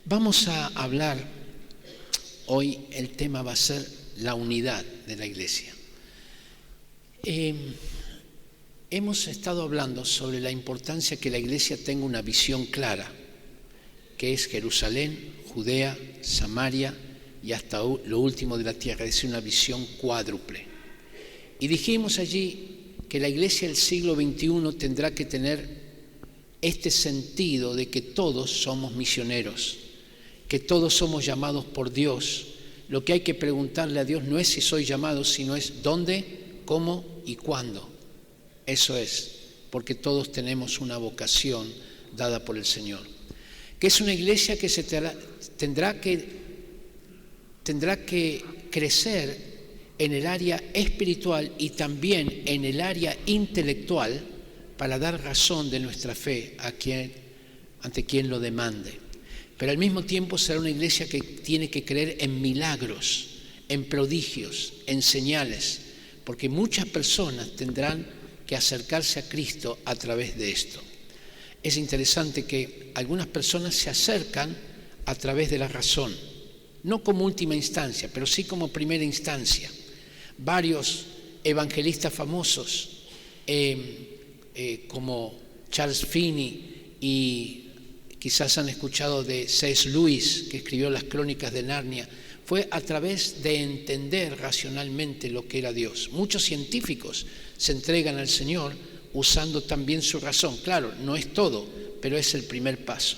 Vamos a hablar, hoy el tema va a ser la unidad de la iglesia. Hemos estado hablando sobre la importancia que la iglesia tenga una visión clara, que es Jerusalén, Judea, Samaria y hasta lo último de la tierra, es una visión cuádruple. Y dijimos allí que la iglesia del siglo XXI tendrá que tener este sentido de que todos somos misioneros, que todos somos llamados por Dios. Lo que hay que preguntarle a Dios no es si soy llamado, sino es dónde, cómo y cuándo. Eso es, porque todos tenemos una vocación dada por el Señor. Que es una iglesia que tendrá que crecer en el área espiritual y también en el área intelectual para dar razón de nuestra fe ante quien lo demande. Pero al mismo tiempo será una iglesia que tiene que creer en milagros, en prodigios, en señales, porque muchas personas tendrán que acercarse a Cristo a través de esto. Es interesante que algunas personas se acercan a través de la razón, no como última instancia, pero sí como primera instancia. Varios evangelistas famosos, como Charles Finney, y quizás han escuchado de C.S. Lewis, que escribió las Crónicas de Narnia, fue a través de entender racionalmente lo que era Dios. Muchos científicos se entregan al Señor usando también su razón. Claro, no es todo, pero es el primer paso.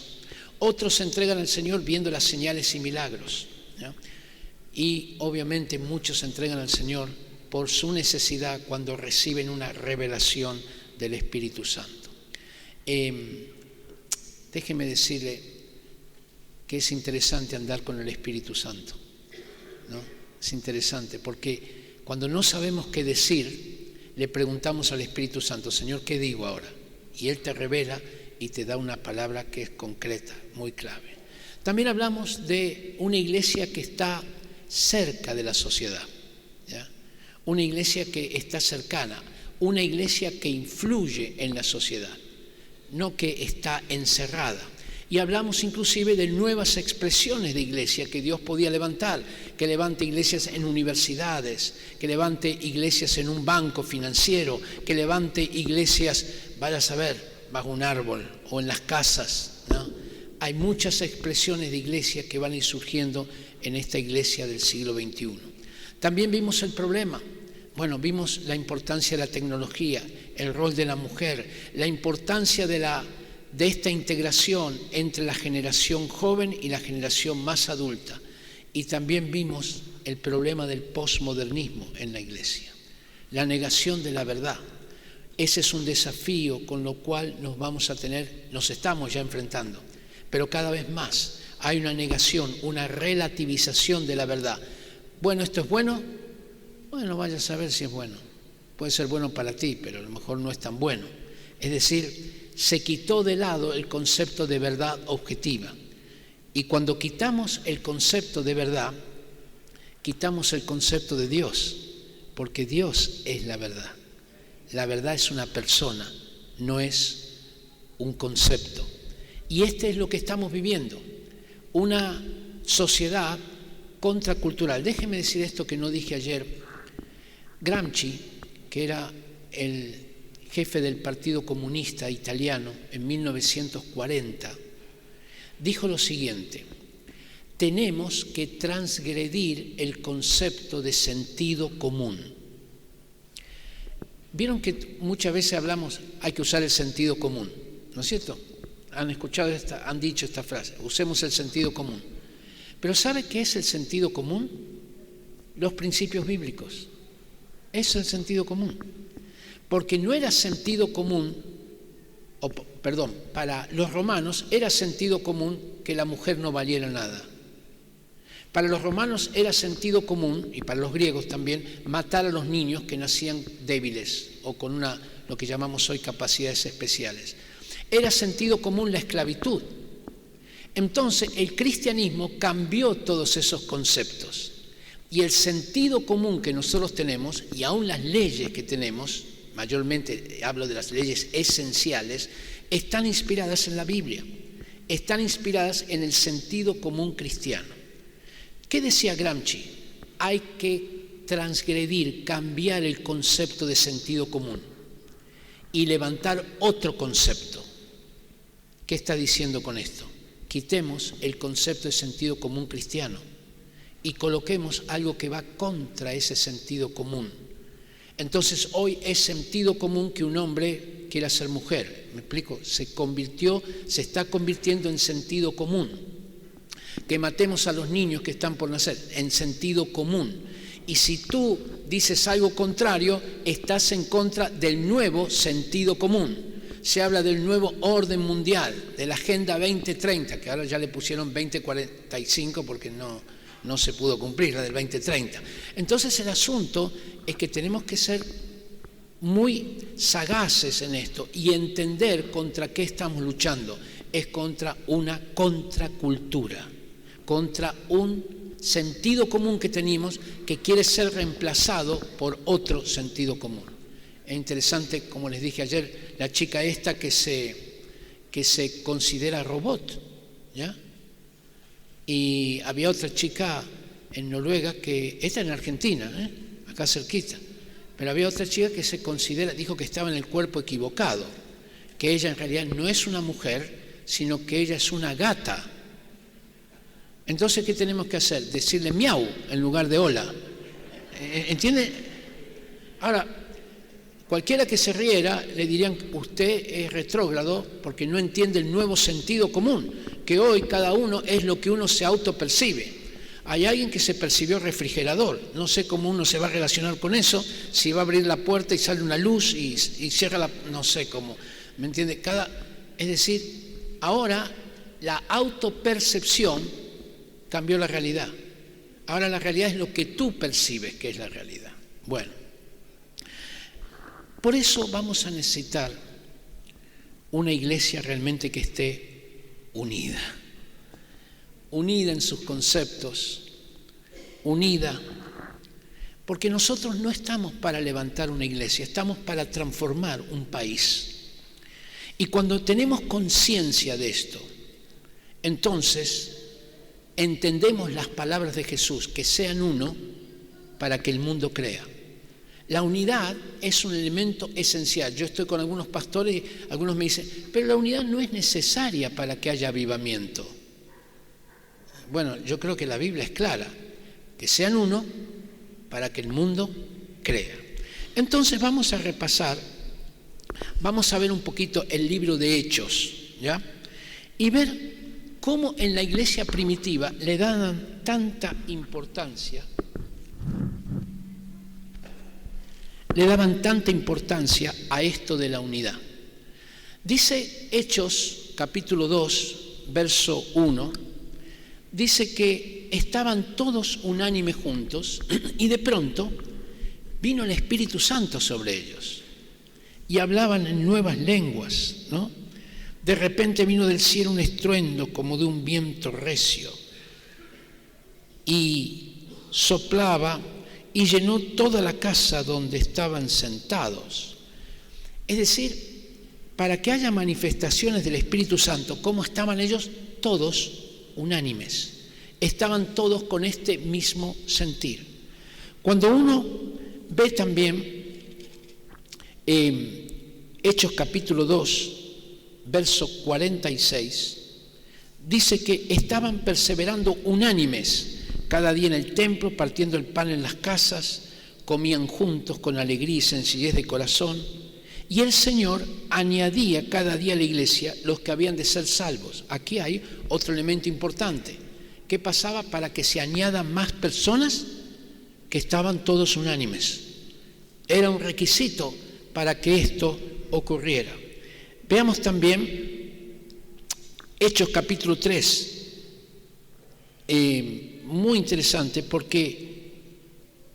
Otros se entregan al Señor viendo las señales y milagros, ¿no? Y obviamente muchos se entregan al Señor por su necesidad cuando reciben una revelación del Espíritu Santo. Déjeme decirle que es interesante andar con el Espíritu Santo, ¿no? Es interesante porque cuando no sabemos qué decir, le preguntamos al Espíritu Santo: Señor, ¿qué digo ahora? Y Él te revela y te da una palabra que es concreta, muy clave. También hablamos de una iglesia que está cerca de la sociedad, ¿ya? Una iglesia que está cercana, una iglesia que influye en la sociedad, no que está encerrada. Y hablamos inclusive de nuevas expresiones de iglesia que Dios podía levantar, que levante iglesias en universidades, que levante iglesias en un banco financiero, que levante iglesias, vaya a saber, bajo un árbol o en las casas, ¿no? Hay muchas expresiones de iglesia que van a ir surgiendo en esta iglesia del siglo XXI. También vimos el problema. Bueno, vimos la importancia de la tecnología, el rol de la mujer, la importancia de esta integración entre la generación joven y la generación más adulta. Y también vimos el problema del posmodernismo en la iglesia, la negación de la verdad. Ese es un desafío con lo cual nos estamos ya enfrentando, pero cada vez más hay una negación, una relativización de la verdad. Bueno, ¿esto es bueno? Bueno, vaya a saber si es bueno. Puede ser bueno para ti, pero a lo mejor no es tan bueno. Es decir, se quitó de lado el concepto de verdad objetiva. Y cuando quitamos el concepto de verdad, quitamos el concepto de Dios, porque Dios es la verdad. La verdad es una persona, no es un concepto. Y este es lo que estamos viviendo, una sociedad contracultural. Déjeme decir esto que no dije ayer. Gramsci, que era el jefe del Partido Comunista Italiano en 1940, dijo lo siguiente: tenemos que transgredir el concepto de sentido común. Vieron que muchas veces hablamos, hay que usar el sentido común, ¿no es cierto? Han escuchado han dicho esta frase, usemos el sentido común. Pero ¿sabe qué es el sentido común? Los principios bíblicos. Eso es el sentido común. Porque no era sentido común, para los romanos era sentido común que la mujer no valiera nada. Para los romanos era sentido común, y para los griegos también, matar a los niños que nacían débiles o con lo que llamamos hoy capacidades especiales. Era sentido común la esclavitud. Entonces el cristianismo cambió todos esos conceptos. Y el sentido común que nosotros tenemos, y aún las leyes que tenemos, mayormente hablo de las leyes esenciales, están inspiradas en la Biblia. están inspiradas en el sentido común cristiano. ¿Qué decía Gramsci? Hay que transgredir, cambiar el concepto de sentido común y levantar otro concepto. ¿Qué está diciendo con esto? Quitemos el concepto de sentido común cristiano y coloquemos algo que va contra ese sentido común. Entonces hoy es sentido común que un hombre quiera ser mujer. ¿Me explico? Se está convirtiendo en sentido común. Que matemos a los niños que están por nacer, en sentido común. Y si tú dices algo contrario, estás en contra del nuevo sentido común. Se habla del nuevo orden mundial, de la Agenda 2030, que ahora ya le pusieron 2045 porque no se pudo cumplir, la del 2030. Entonces el asunto es que tenemos que ser muy sagaces en esto y entender contra qué estamos luchando. Es contra una contracultura, contra un sentido común que tenemos que quiere ser reemplazado por otro sentido común. Es interesante, como les dije ayer, la chica esta que se considera robot, ¿ya? Y había otra chica en Noruega esta en Argentina, acá cerquita, pero había otra chica que dijo que estaba en el cuerpo equivocado, que ella en realidad no es una mujer, sino que ella es una gata. Entonces, ¿qué tenemos que hacer? Decirle miau en lugar de hola. ¿Entiende? Ahora, cualquiera que se riera le dirían, usted es retrógrado porque no entiende el nuevo sentido común, que hoy cada uno es lo que uno se autopercibe. Hay alguien que se percibió refrigerador, no sé cómo uno se va a relacionar con eso, si va a abrir la puerta y sale una luz y cierra no sé cómo, ¿me entiende? Es decir, ahora la autopercepción cambió la realidad. Ahora la realidad es lo que tú percibes que es la realidad. Bueno, por eso vamos a necesitar una iglesia realmente que esté unida en sus conceptos, unida, porque nosotros no estamos para levantar una iglesia, estamos para transformar un país. Y cuando tenemos conciencia de esto, entonces entendemos las palabras de Jesús, que sean uno para que el mundo crea. La unidad es un elemento esencial. Yo estoy con algunos pastores y algunos me dicen, pero la unidad no es necesaria para que haya avivamiento. Bueno, yo creo que la Biblia es clara, que sean uno para que el mundo crea. Entonces vamos a repasar, vamos a ver un poquito el libro de Hechos, ¿ya? Y ver cómo en la iglesia primitiva le daban tanta importancia, a esto de la unidad. Dice Hechos capítulo 2, verso 1, dice que estaban todos unánimes juntos y de pronto vino el Espíritu Santo sobre ellos y hablaban en nuevas lenguas, ¿no? De repente vino del cielo un estruendo como de un viento recio y soplaba y llenó toda la casa donde estaban sentados. Es decir, para que haya manifestaciones del Espíritu Santo, ¿cómo estaban ellos? Todos unánimes. Estaban todos con este mismo sentir. Cuando uno ve también Hechos capítulo 2, verso 46, dice que estaban perseverando unánimes cada día en el templo, partiendo el pan en las casas, comían juntos con alegría y sencillez de corazón, y el Señor añadía cada día a la iglesia los que habían de ser salvos. Aquí hay otro elemento importante. ¿Qué pasaba para que se añadan más personas? Que estaban todos unánimes. Era un requisito para que esto ocurriera. Veamos también Hechos capítulo 3, muy interesante porque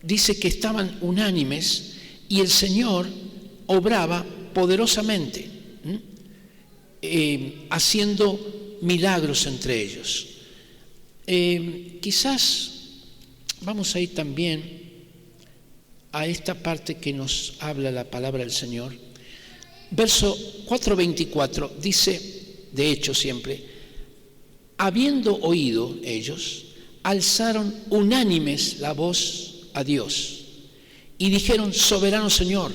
dice que estaban unánimes y el Señor obraba poderosamente, haciendo milagros entre ellos. Quizás vamos a ir también a esta parte que nos habla la palabra del Señor. Verso 4:24 dice, de hecho siempre, Habiendo oído ellos, alzaron unánimes la voz a Dios y dijeron: soberano Señor,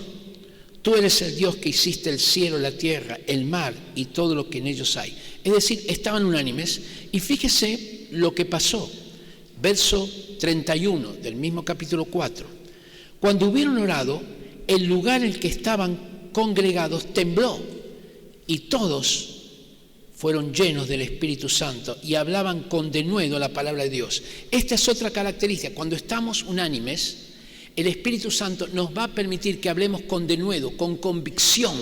tú eres el Dios que hiciste el cielo, la tierra, el mar y todo lo que en ellos hay. Es decir, estaban unánimes. Y fíjese lo que pasó. Verso 31 del mismo capítulo 4. Cuando hubieron orado, el lugar en el que estaban congregados tembló y todos fueron llenos del Espíritu Santo y hablaban con denuedo la palabra de Dios. Esta es otra característica. Cuando estamos unánimes, el Espíritu Santo nos va a permitir que hablemos con denuedo, con convicción,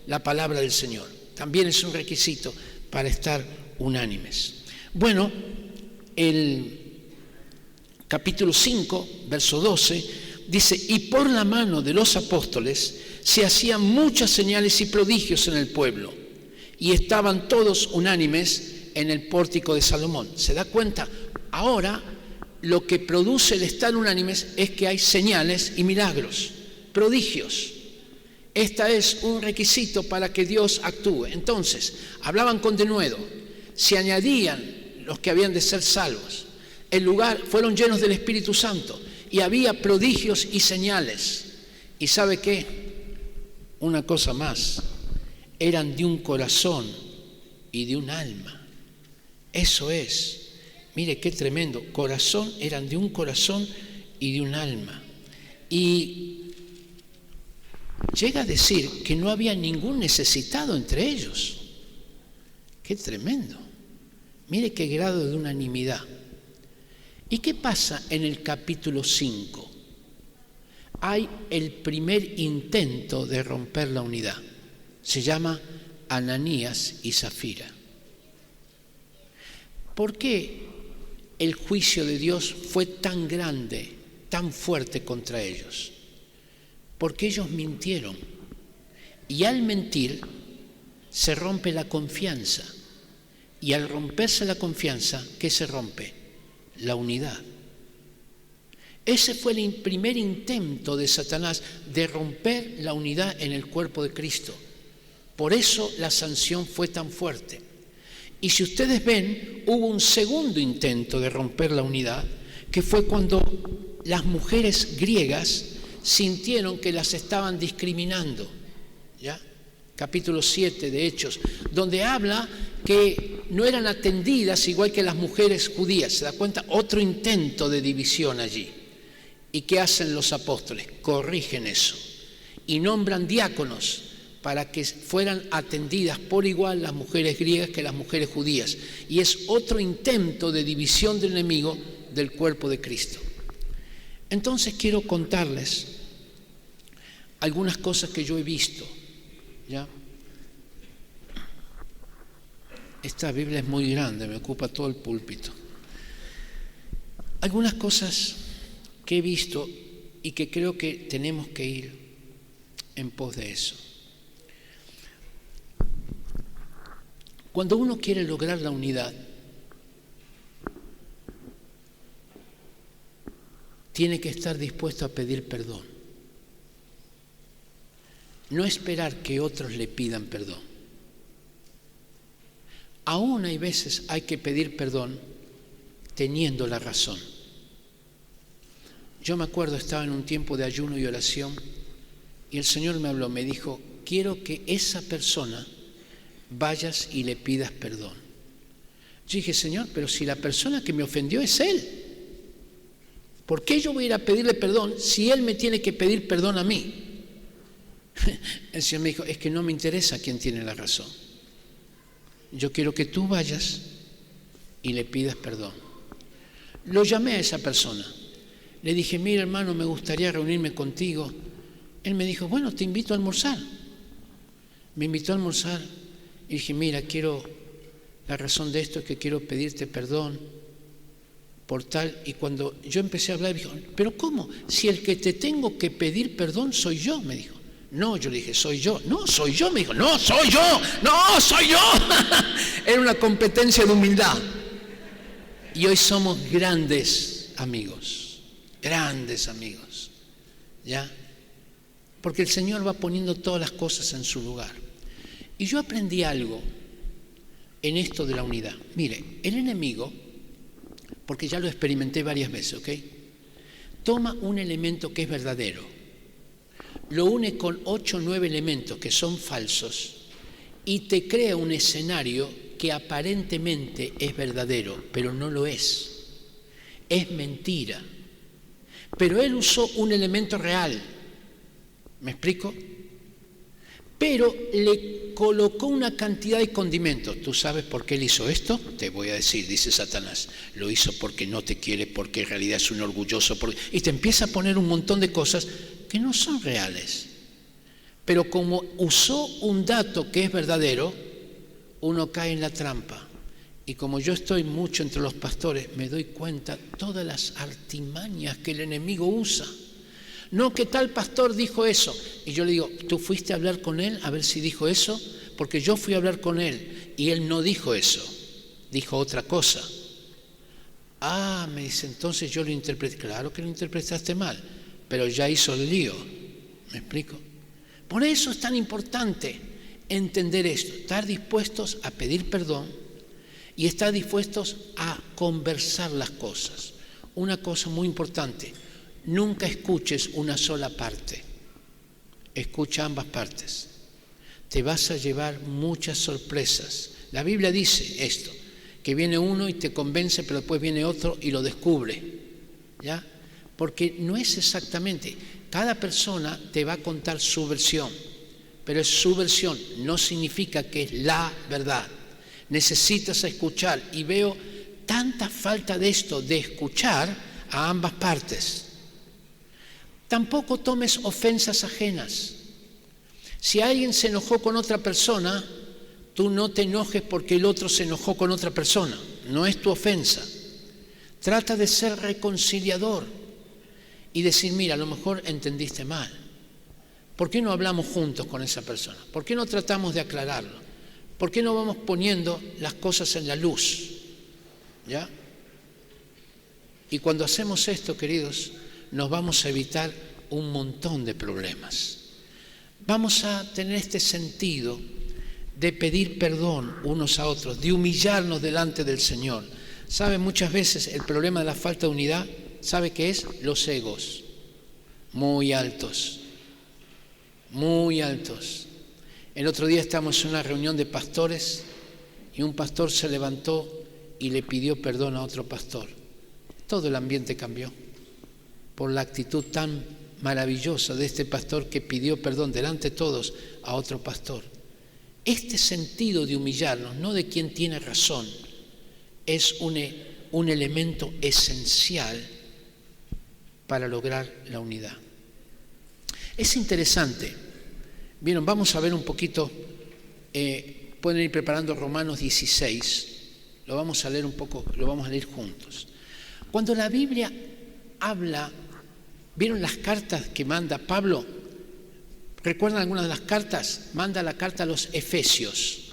la palabra del Señor. También es un requisito para estar unánimes. Bueno, el capítulo 5, verso 12, dice: y por la mano de los apóstoles se hacían muchas señales y prodigios en el pueblo, y estaban todos unánimes en el pórtico de Salomón. ¿Se da cuenta? Ahora lo que produce el estar unánimes es que hay señales y milagros, prodigios. Este es un requisito para que Dios actúe. Entonces, hablaban con denuedo, se añadían los que habían de ser salvos. El lugar fueron llenos del Espíritu Santo y había prodigios y señales. ¿Y sabe qué? Una cosa más. Eran de un corazón y de un alma. Eso es. Mire qué tremendo. Corazón, eran de un corazón y de un alma. Y llega a decir que no había ningún necesitado entre ellos. Qué tremendo. Mire qué grado de unanimidad. ¿Y qué pasa en el capítulo 5? Hay el primer intento de romper la unidad. Se llama Ananías y Zafira. ¿Por qué el juicio de Dios fue tan grande, tan fuerte contra ellos? Porque ellos mintieron. Y al mentir se rompe la confianza. Y al romperse la confianza, ¿qué se rompe? La unidad. Ese fue el primer intento de Satanás de romper la unidad en el cuerpo de Cristo. Por eso la sanción fue tan fuerte. Y si ustedes ven, hubo un segundo intento de romper la unidad, que fue cuando las mujeres griegas sintieron que las estaban discriminando. ¿Ya? Capítulo 7 de Hechos, donde habla que no eran atendidas igual que las mujeres judías. ¿Se da cuenta? Otro intento de división allí. ¿Y qué hacen los apóstoles? Corrigen eso y nombran diáconos para que fueran atendidas por igual las mujeres griegas que las mujeres judías. Y es otro intento de división del enemigo del cuerpo de Cristo. Entonces quiero contarles algunas cosas que yo he visto. ¿Ya? Esta Biblia es muy grande, me ocupa todo el púlpito. Algunas cosas que he visto y que creo que tenemos que ir en pos de eso. Cuando uno quiere lograr la unidad, tiene que estar dispuesto a pedir perdón. No esperar que otros le pidan perdón. Aún hay veces hay que pedir perdón teniendo la razón. Yo me acuerdo, estaba en un tiempo de ayuno y oración y el Señor me habló, me dijo: quiero que esa persona vayas y le pidas perdón. Yo dije: Señor, pero si la persona que me ofendió es Él, ¿por qué yo voy a ir a pedirle perdón si Él me tiene que pedir perdón a mí? El Señor me dijo: es que no me interesa quién tiene la razón. Yo quiero que tú vayas y le pidas perdón. Lo llamé a esa persona. Le dije: mira, hermano, me gustaría reunirme contigo. Él me dijo: bueno, te invito a almorzar. Me invitó a almorzar y dije: mira, la razón de esto es que quiero pedirte perdón por tal. Y cuando yo empecé a hablar, me dijo: ¿pero cómo? Si el que te tengo que pedir perdón soy yo, me dijo. No, yo le dije: soy yo. No, soy yo, me dijo. No, soy yo. No, soy yo. Era una competencia de humildad. Y hoy somos grandes amigos. Grandes amigos. ¿Ya? Porque el Señor va poniendo todas las cosas en su lugar. Y yo aprendí algo. en esto de la unidad. Mire, el enemigo, porque ya lo experimenté varias veces, ¿ok? Toma un elemento que es verdadero, lo une con 8 o 9 elementos que son falsos y te crea un escenario que aparentemente es verdadero, pero no lo es. Es mentira. Pero él usó un elemento real. ¿Me explico? Pero le colocó una cantidad de condimentos. ¿Tú sabes por qué él hizo esto? Te voy a decir, dice Satanás. Lo hizo porque no te quiere, porque en realidad es un orgulloso. Y te empieza a poner un montón de cosas que no son reales. Pero como usó un dato que es verdadero, uno cae en la trampa. Y como yo estoy mucho entre los pastores, me doy cuenta todas las artimañas que el enemigo usa. No, que tal pastor dijo eso. Y yo le digo, ¿tú fuiste a hablar con él a ver si dijo eso? Porque yo fui a hablar con él y él no dijo eso, dijo otra cosa. Ah, me dice, entonces yo lo interpreté. Claro que lo interpretaste mal, pero ya hizo el lío. ¿Me explico? Por eso es tan importante entender esto, estar dispuestos a pedir perdón y estar dispuestos a conversar las cosas. Una cosa muy importante, nunca escuches una sola parte, escucha ambas partes. Te vas a llevar muchas sorpresas. La Biblia dice esto, que viene uno y te convence, pero después viene otro y lo descubre, ¿ya? Porque no es exactamente, cada persona te va a contar su versión, pero es su versión, no significa que es la verdad. Necesitas escuchar y veo tanta falta de esto, de escuchar a ambas partes. Tampoco tomes ofensas ajenas. Si alguien se enojó con otra persona, tú no te enojes porque el otro se enojó con otra persona. No es tu ofensa. Trata de ser reconciliador y decir, mira, a lo mejor entendiste mal. ¿Por qué no hablamos juntos con esa persona? ¿Por qué no tratamos de aclararlo? ¿Por qué no vamos poniendo las cosas en la luz? ¿Ya? Y cuando hacemos esto, queridos, nos vamos a evitar un montón de problemas. Vamos a tener este sentido de pedir perdón unos a otros, de humillarnos delante del Señor. ¿Sabe? Muchas veces el problema de la falta de unidad, ¿sabe qué es? Los egos, muy altos, muy altos. El otro día estábamos en una reunión de pastores y un pastor se levantó y le pidió perdón a otro pastor. Todo el ambiente cambió por la actitud tan maravillosa de este pastor que pidió perdón delante de todos a otro pastor. Este sentido de humillarnos, no de quien tiene razón, es un elemento esencial para lograr la unidad. Es interesante. Bien, vamos a ver un poquito, pueden ir preparando Romanos 16, lo vamos a leer un poco, lo vamos a leer juntos. Cuando la Biblia habla, ¿vieron las cartas que manda Pablo? ¿Recuerdan algunas de las cartas? Manda la carta a los Efesios.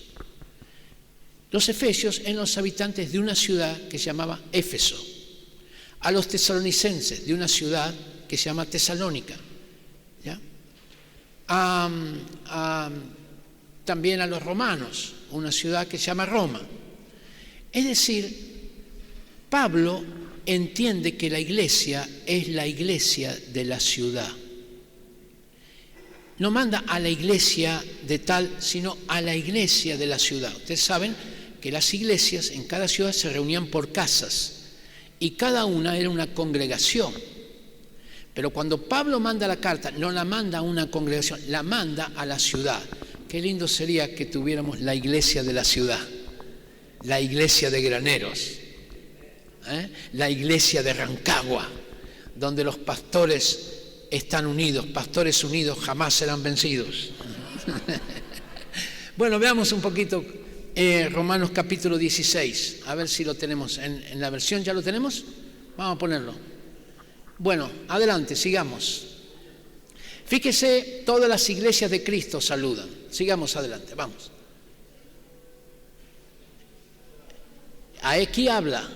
Los Efesios eran los habitantes de una ciudad que se llamaba Éfeso, a los tesalonicenses de una ciudad que se llama Tesalónica, ¿ya? También a los romanos, una ciudad que se llama Roma. Es decir, Pablo entiende que la iglesia es la iglesia de la ciudad. No manda a la iglesia de tal, sino a la iglesia de la ciudad. Ustedes saben que las iglesias en cada ciudad se reunían por casas y cada una era una congregación. Pero cuando Pablo manda la carta, no la manda a una congregación, la manda a la ciudad. Qué lindo sería que tuviéramos la iglesia de la ciudad, la iglesia de Graneros, la iglesia de Rancagua, donde los pastores están unidos, pastores unidos jamás serán vencidos. Bueno, veamos un poquito Romanos capítulo 16, a ver si lo tenemos en la versión. ¿Ya lo tenemos? Vamos a ponerlo. Bueno, adelante, sigamos. Fíjese, todas las iglesias de Cristo saludan. Sigamos adelante, vamos. Aquí habla,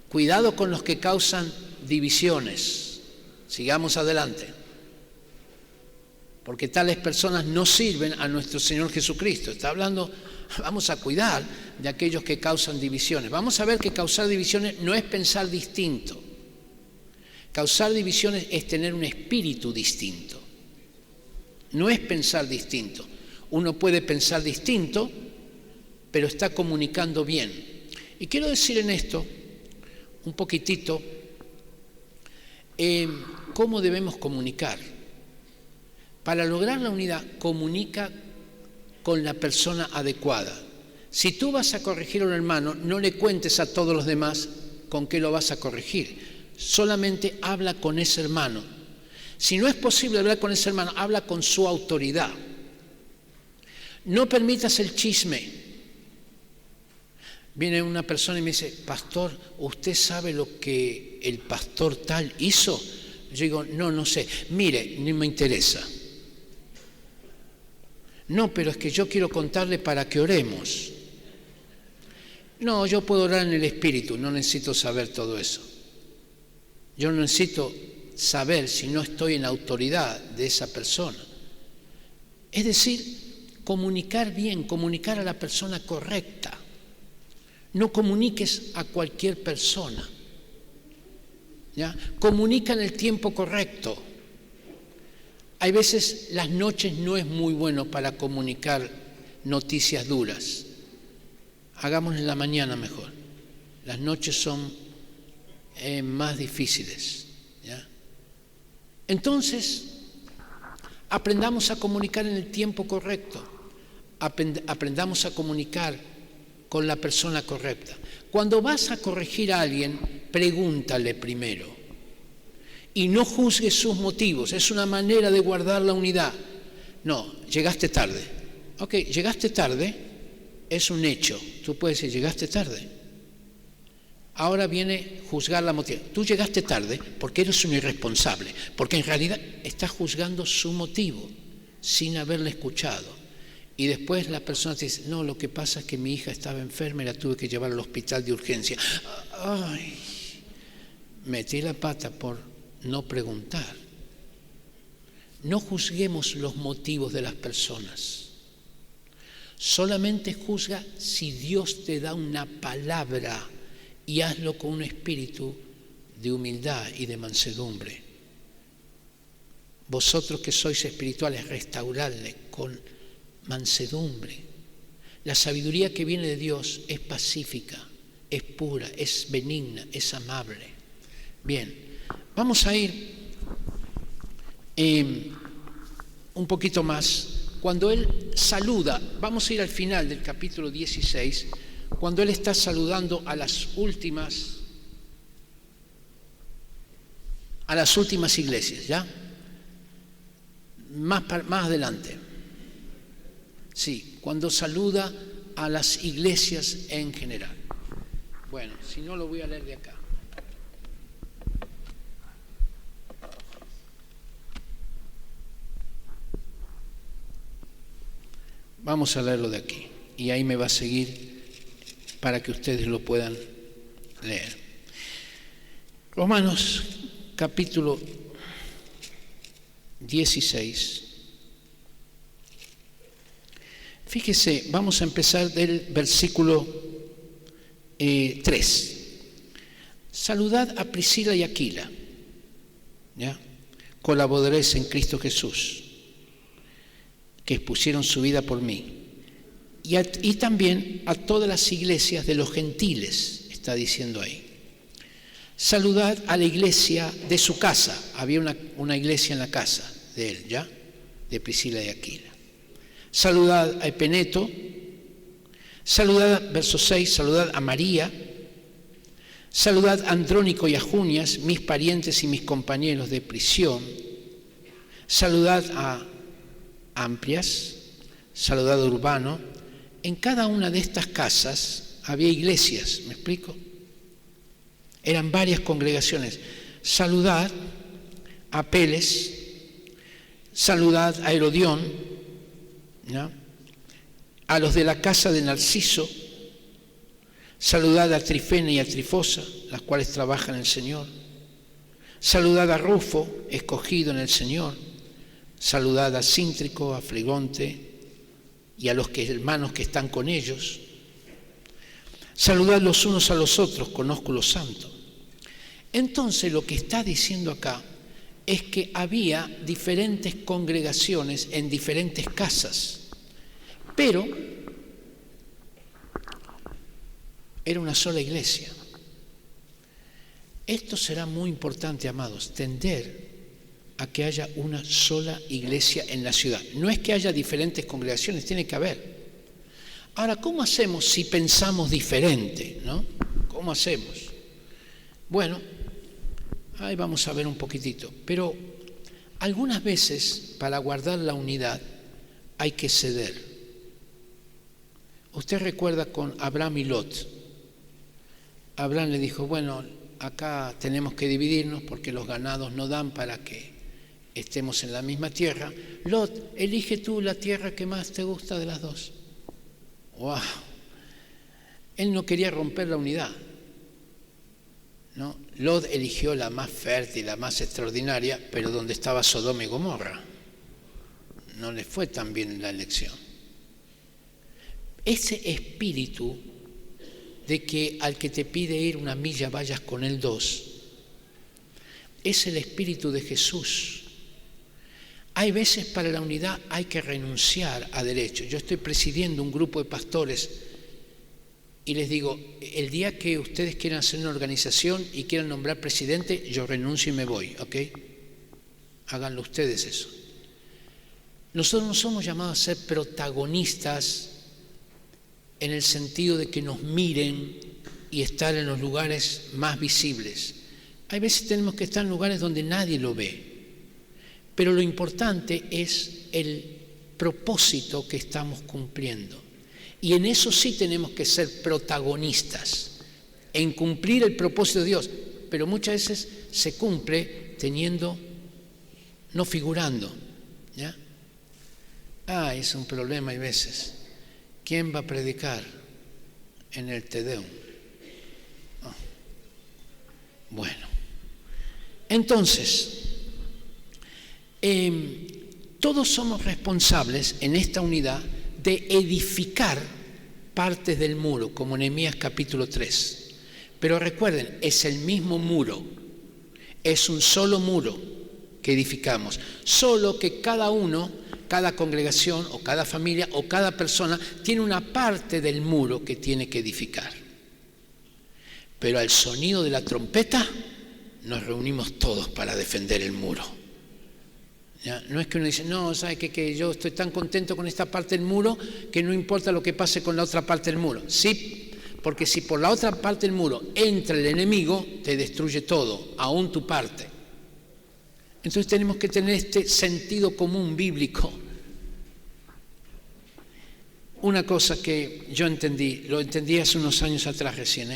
cuidado con los que causan divisiones. Sigamos adelante. Porque tales personas no sirven a nuestro Señor Jesucristo. Está hablando vamos a cuidar de aquellos que causan divisiones. Vamos a ver que causar divisiones no es pensar distinto. Causar divisiones es tener un espíritu distinto. No es pensar distinto. Uno puede pensar distinto, pero está comunicando bien. Y quiero decir en esto un poquitito cómo debemos comunicar. Para lograr la unidad, comunica con la persona adecuada. Si tú vas a corregir a un hermano, no le cuentes a todos los demás con qué lo vas a corregir. Solamente habla con ese hermano. Si no es posible hablar con ese hermano, habla con su autoridad. No permitas el chisme. Viene una persona y me dice, pastor, ¿usted sabe lo que el pastor tal hizo? Yo digo, no sé. Mire, ni me interesa. No, pero es que yo quiero contarle para que oremos. No, yo puedo orar en el Espíritu, no necesito saber todo eso. Yo no necesito saber si no estoy en autoridad de esa persona. Es decir, comunicar bien, comunicar a la persona correcta. No comuniques a cualquier persona. ¿Ya? Comunica en el tiempo correcto. Hay veces las noches no es muy bueno para comunicar noticias duras. Hagámoslo en la mañana mejor. Las noches son más difíciles. ¿Ya? Entonces, aprendamos a comunicar en el tiempo correcto. Aprendamos a comunicar con la persona correcta. Cuando vas a corregir a alguien, pregúntale primero. Y no juzgues sus motivos. Es una manera de guardar la unidad. No, llegaste tarde. Ok, llegaste tarde es un hecho. Tú puedes decir, llegaste tarde. Ahora viene juzgar la motivación. Tú llegaste tarde porque eres un irresponsable. Porque en realidad estás juzgando su motivo sin haberle escuchado. Y después la persona te dice, no, lo que pasa es que mi hija estaba enferma y la tuve que llevar al hospital de urgencia. Ay, metí la pata por no preguntar. No juzguemos los motivos de las personas. Solamente juzga si Dios te da una palabra y hazlo con un espíritu de humildad y de mansedumbre. Vosotros que sois espirituales, restauradle con mansedumbre. La sabiduría que viene de Dios es pacífica, es pura, es benigna, es amable. Bien. Vamos a ir un poquito más. Cuando él saluda, vamos a ir al final del capítulo 16, cuando él está saludando a las últimas iglesias, ¿ya? Más adelante. Sí, cuando saluda a las iglesias en general. Bueno, si no lo voy a leer de acá. Vamos a leerlo de aquí y ahí me va a seguir para que ustedes lo puedan leer. Romanos capítulo 16. Fíjese, vamos a empezar del versículo 3. Saludad a Priscila y Aquila, ¿ya? Colaboradores en Cristo Jesús, que expusieron su vida por mí, y también a todas las iglesias de los gentiles, está diciendo ahí. Saludad a la iglesia de su casa. Había una iglesia en la casa de él, ¿ya? De Priscila y Aquila. Saludad a Epeneto. Saludad, verso 6, saludad a María. Saludad a Andrónico y a Junias, mis parientes y mis compañeros de prisión. Saludad a Amplias, saludad a Urbano. En cada una de estas casas había iglesias, ¿me explico? Eran varias congregaciones. Saludad a Apeles, saludad a Herodión, ¿no? A los de la casa de Narciso, saludad a Trifena y a Trifosa, las cuales trabajan en el Señor. Saludad a Rufo, escogido en el Señor. Saludad a Cíntrico, a Frigonte y a los hermanos que están con ellos. Saludad los unos a los otros con ósculo santo. Entonces lo que está diciendo acá es que había diferentes congregaciones en diferentes casas, pero era una sola iglesia. Esto será muy importante, amados, tender a que haya una sola iglesia en la ciudad. No es que haya diferentes congregaciones, tiene que haber. Ahora, ¿cómo hacemos si pensamos diferente, no? ¿Cómo hacemos? Bueno, ahí vamos a ver un poquitito. Pero algunas veces, para guardar la unidad, hay que ceder. Usted recuerda con Abraham y Lot. Abraham le dijo, bueno, acá tenemos que dividirnos porque los ganados no dan para que estemos en la misma tierra. Lot, elige tú la tierra que más te gusta de las dos. ¡Wow! Él no quería romper la unidad, ¿no? Lot eligió la más fértil, la más extraordinaria, pero donde estaba Sodoma y Gomorra. No le fue tan bien la elección. Ese espíritu de que al que te pide ir una milla vayas con él dos, es el espíritu de Jesús. Hay veces para la unidad hay que renunciar a derechos. Yo estoy presidiendo un grupo de pastores y les digo, el día que ustedes quieran hacer una organización y quieran nombrar presidente, yo renuncio y me voy, ¿ok? Háganlo ustedes eso. Nosotros no somos llamados a ser protagonistas en el sentido de que nos miren y estar en los lugares más visibles. Hay veces tenemos que estar en lugares donde nadie lo ve. Pero lo importante es el propósito que estamos cumpliendo. Y en eso sí tenemos que ser protagonistas, en cumplir el propósito de Dios. Pero muchas veces se cumple no figurando, ¿ya? Es un problema hay veces. ¿Quién va a predicar en el Te Deum? Bueno, entonces, todos somos responsables en esta unidad de edificar partes del muro, como en Nehemías capítulo 3. Pero recuerden, es el mismo muro, es un solo muro que edificamos, solo que cada congregación o cada familia o cada persona tiene una parte del muro que tiene que edificar. Pero al sonido de la trompeta nos reunimos todos para defender el muro. ¿Ya? No es que uno dice, no, ¿sabe qué? Que yo estoy tan contento con esta parte del muro que no importa lo que pase con la otra parte del muro. Sí, porque si por la otra parte del muro entra el enemigo, te destruye todo, aún tu parte. Entonces tenemos que tener este sentido común bíblico. Una cosa que yo lo entendí hace unos años atrás recién,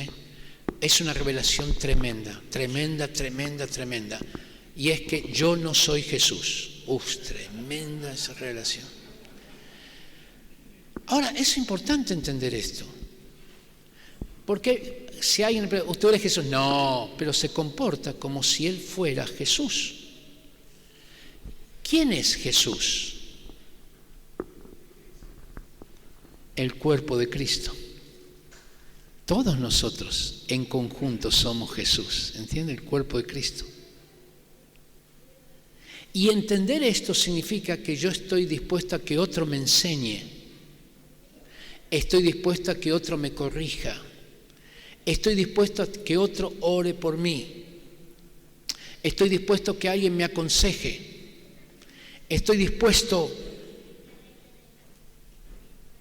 es una revelación tremenda. Y es que yo no soy Jesús. Tremenda esa revelación. Ahora, es importante entender esto. Porque si alguien le pregunta, ¿usted es Jesús? No, pero se comporta como si él fuera Jesús. ¿Quién es Jesús? El cuerpo de Cristo. Todos nosotros en conjunto somos Jesús. ¿Entiende? El cuerpo de Cristo. Y entender esto significa que yo estoy dispuesto a que otro me enseñe. Estoy dispuesto a que otro me corrija. Estoy dispuesto a que otro ore por mí. Estoy dispuesto a que alguien me aconseje. Estoy dispuesto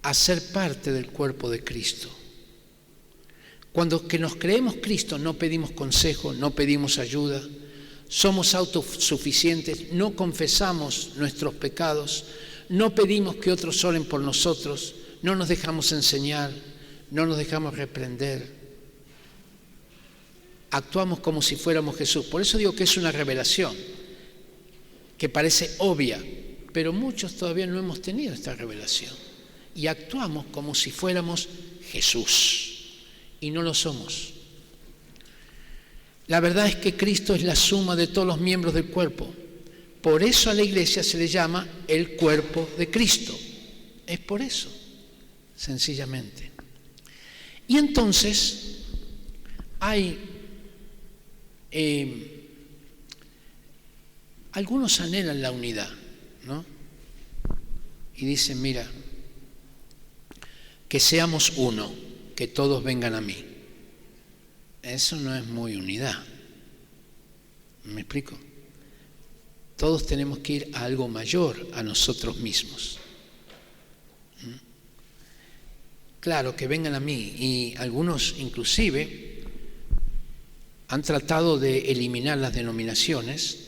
a ser parte del cuerpo de Cristo. Cuando que nos creemos Cristo no pedimos consejo, no pedimos ayuda. Somos autosuficientes, no confesamos nuestros pecados, no pedimos que otros oren por nosotros, no nos dejamos enseñar, no nos dejamos reprender. Actuamos como si fuéramos Jesús. Por eso digo que es una revelación que parece obvia, pero muchos todavía no hemos tenido esta revelación. Y actuamos como si fuéramos Jesús, y no lo somos. La verdad es que Cristo es la suma de todos los miembros del cuerpo. Por eso a la iglesia se le llama el cuerpo de Cristo. Es por eso, sencillamente. Y entonces hay algunos anhelan la unidad, ¿no? Y dicen, mira, que seamos uno, que todos vengan a mí. Eso no es muy unidad. ¿Me explico? Todos tenemos que ir a algo mayor, a nosotros mismos. Claro, que vengan a mí. Y algunos inclusive han tratado de eliminar las denominaciones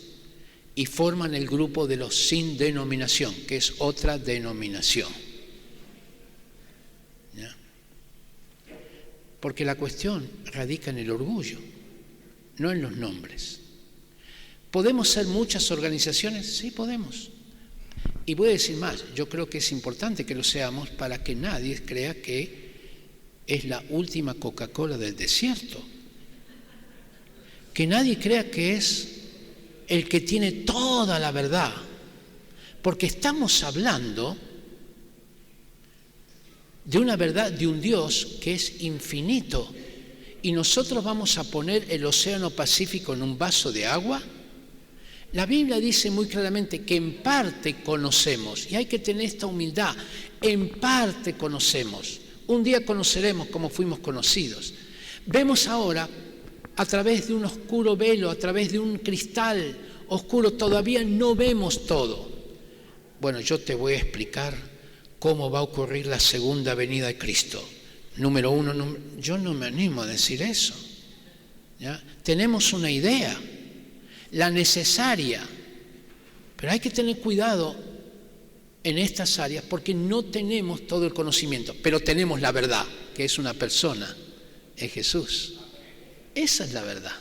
y forman el grupo de los sin denominación, que es otra denominación. ¿Ya? Porque la cuestión radica en el orgullo, no en los nombres. ¿Podemos ser muchas organizaciones? Sí, podemos. Y voy a decir más, yo creo que es importante que lo seamos para que nadie crea que es la última Coca-Cola del desierto. Que nadie crea que es el que tiene toda la verdad. Porque estamos hablando de una verdad de un Dios que es infinito. Y nosotros vamos a poner el océano Pacífico en un vaso de agua. La Biblia dice muy claramente que en parte conocemos, y hay que tener esta humildad, en parte conocemos. Un día conoceremos como fuimos conocidos. Vemos ahora, a través de un oscuro velo, a través de un cristal oscuro, todavía no vemos todo. Bueno, yo te voy a explicar cómo va a ocurrir la segunda venida de Cristo. Número uno, yo no me animo a decir eso. ¿Ya? Tenemos una idea, la necesaria, pero hay que tener cuidado en estas áreas porque no tenemos todo el conocimiento, pero tenemos la verdad, que es una persona, es Jesús. Esa es la verdad.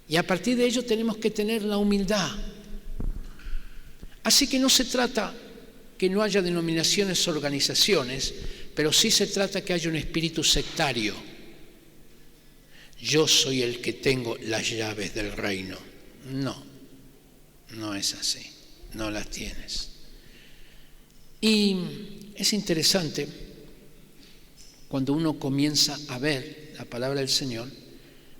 Y a partir de ello tenemos que tener la humildad. Así que no se trata que no haya denominaciones o organizaciones, pero sí se trata que haya un espíritu sectario. Yo soy el que tengo las llaves del reino. No, no es así, no las tienes. Y es interesante cuando uno comienza a ver la palabra del Señor.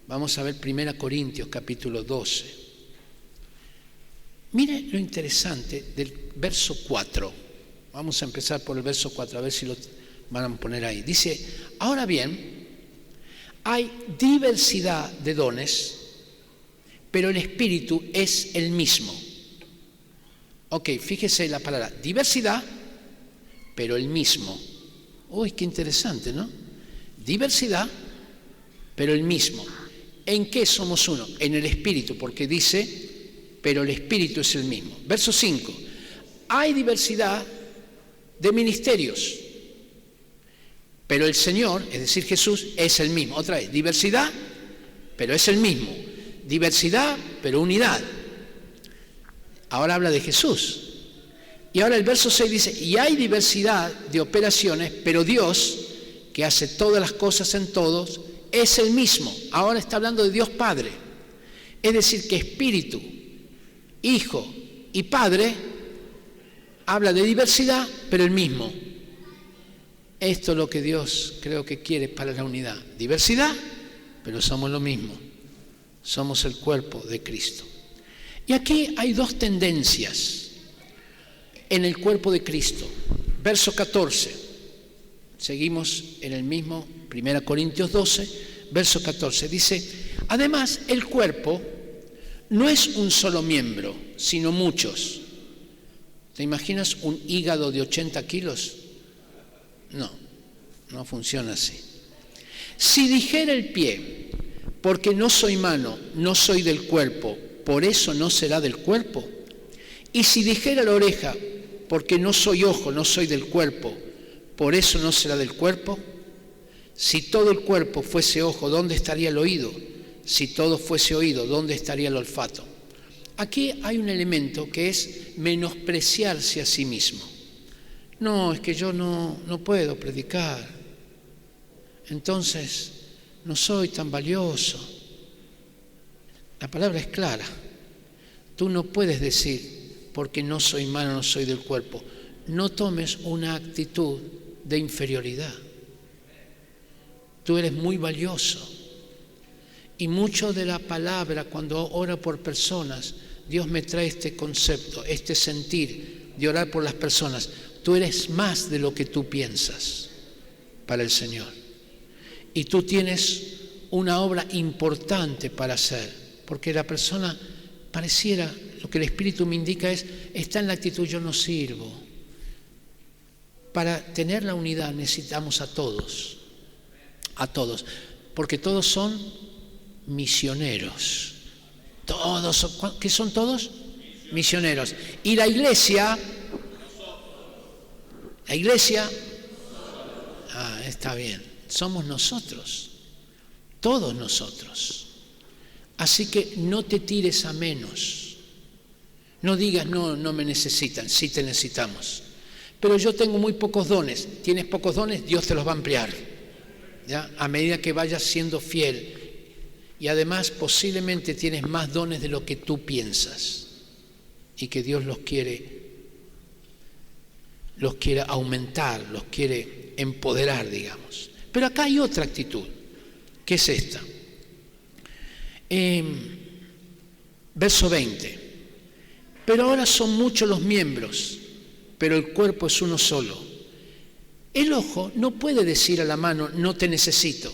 Vamos a ver 1 Corintios capítulo 12. Mire lo interesante del verso 4. Vamos a empezar por el verso 4, a ver si lo van a poner ahí. Dice, ahora bien, hay diversidad de dones, pero el Espíritu es el mismo. Ok, fíjese la palabra, diversidad, pero el mismo. Uy, qué interesante, ¿no? Diversidad, pero el mismo. ¿En qué somos uno? En el Espíritu, porque dice, pero el Espíritu es el mismo. Verso 5. Hay diversidad de ministerios, pero el Señor, es decir, Jesús, es el mismo. Otra vez, diversidad, pero es el mismo. Diversidad, pero unidad. Ahora habla de Jesús. Y ahora el verso 6 dice, y hay diversidad de operaciones, pero Dios, que hace todas las cosas en todos, es el mismo. Ahora está hablando de Dios Padre. Es decir, que Espíritu, Hijo y Padre habla de diversidad, pero el mismo. Esto es lo que Dios creo que quiere para la unidad. Diversidad, pero somos lo mismo. Somos el cuerpo de Cristo. Y aquí hay dos tendencias en el cuerpo de Cristo. Verso 14. Seguimos en el mismo 1 Corintios 12, verso 14. Dice, además el cuerpo no es un solo miembro, sino muchos. ¿Te imaginas un hígado de 80 kilos? No, no funciona así. Si dijera el pie, porque no soy mano, no soy del cuerpo, por eso no será del cuerpo. Y si dijera la oreja, porque no soy ojo, no soy del cuerpo, por eso no será del cuerpo. Si todo el cuerpo fuese ojo, ¿dónde estaría el oído? Si todo fuese oído, ¿dónde estaría el olfato? Aquí hay un elemento que es menospreciarse a sí mismo. No, es que yo no puedo predicar. Entonces, no soy tan valioso. La palabra es clara. Tú no puedes decir, porque no soy mano, no soy del cuerpo. no tomes una actitud de inferioridad. Tú eres muy valioso. Y mucho de la palabra, cuando oro por personas, Dios me trae este concepto, este sentir de orar por las personas. Tú eres más de lo que tú piensas para el Señor. Y tú tienes una obra importante para hacer, porque la persona pareciera, lo que el Espíritu me indica está en la actitud, yo no sirvo. Para tener la unidad necesitamos a todos, porque todos son misioneros. Todos son, ¿qué son todos? Misioneros. Y la iglesia, está bien, somos nosotros, todos nosotros. Así que no te tires a menos. No digas, no me necesitan, sí te necesitamos. Pero yo tengo muy pocos dones. Tienes pocos dones, Dios te los va a ampliar, ¿ya? A medida que vayas siendo fiel. Y además posiblemente tienes más dones de lo que tú piensas. Y que Dios los quiere aumentar, los quiere empoderar, digamos. Pero acá hay otra actitud, que es esta. Verso 20. Pero ahora son muchos los miembros, pero el cuerpo es uno solo. El ojo no puede decir a la mano, no te necesito,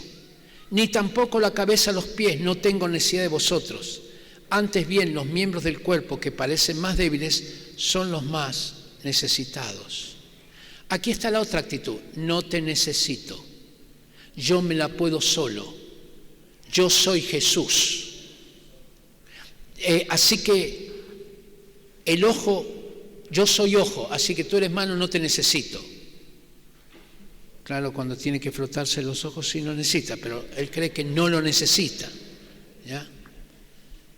ni tampoco la cabeza a los pies, no tengo necesidad de vosotros. Antes bien, los miembros del cuerpo que parecen más débiles son los más necesitados. Aquí está la otra actitud, no te necesito, yo me la puedo solo, yo soy Jesús. Así que el ojo, yo soy ojo, así que tú eres mano, no te necesito. Claro, cuando tiene que frotarse los ojos sí lo necesita, pero él cree que no lo necesita, ¿ya?